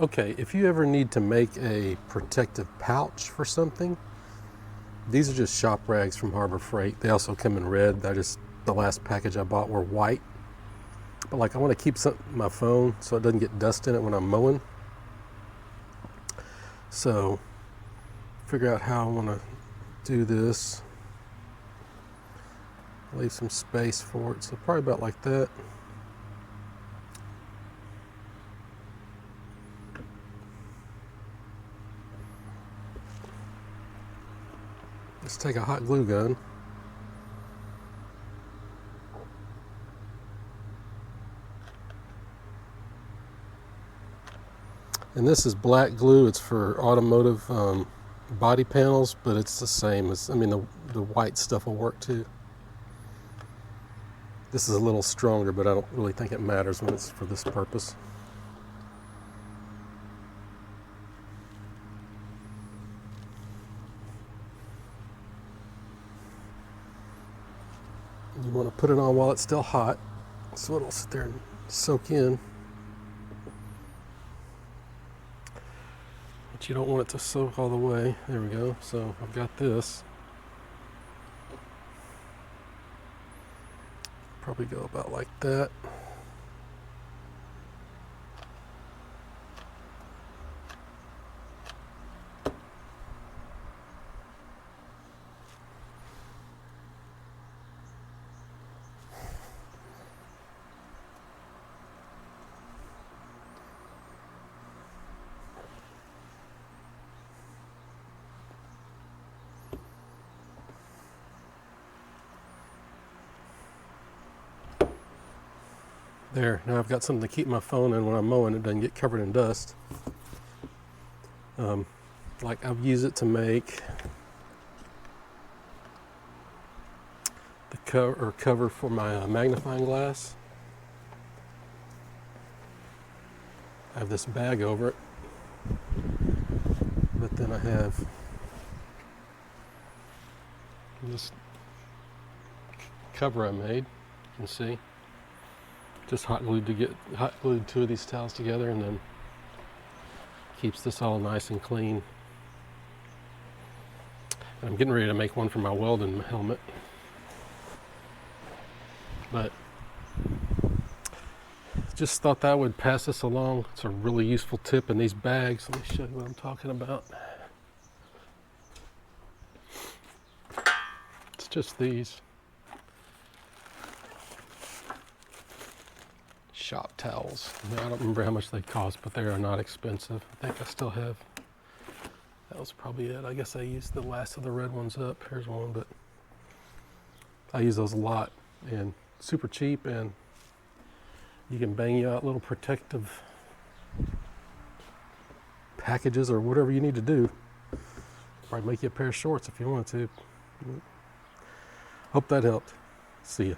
Okay, if you ever need to make a protective pouch for something, these are just shop rags from Harbor Freight. They also come in red. The last package I bought were white. But like I want to keep my phone so it doesn't get dust in it when I'm mowing. So figure out how I want to do this. Leave some space for it. So probably about like that. Let's take a hot glue gun. And this is black glue. It's for automotive body panels, but it's the same as, I mean, the white stuff will work too. This is a little stronger, but I don't really think it matters when it's for this purpose. You want to put it on while it's still hot, so it'll sit there and soak in. But you don't want it to soak all the way. There we go. So I've got this. Probably go about like that. There, now I've got something to keep my phone in when I'm mowing. It doesn't get covered in dust. Like I've used it to make the cover for my magnifying glass. I have this bag over it, but then I have this cover I made. You can see. Just hot glued two of these towels together, and then keeps this all nice and clean. And I'm getting ready to make one for my welding helmet, but just thought that I would pass this along. It's a really useful tip in these bags. Let me show you what I'm talking about. It's just these shop towels. I don't remember how much they cost, but they are not expensive. I think I still have, that was probably it. I guess I used the last of the red ones up. Here's one, but I use those a lot and super cheap, and you can bang you out little protective packages or whatever you need to do. Probably make you a pair of shorts if you want to. Hope that helped. See ya.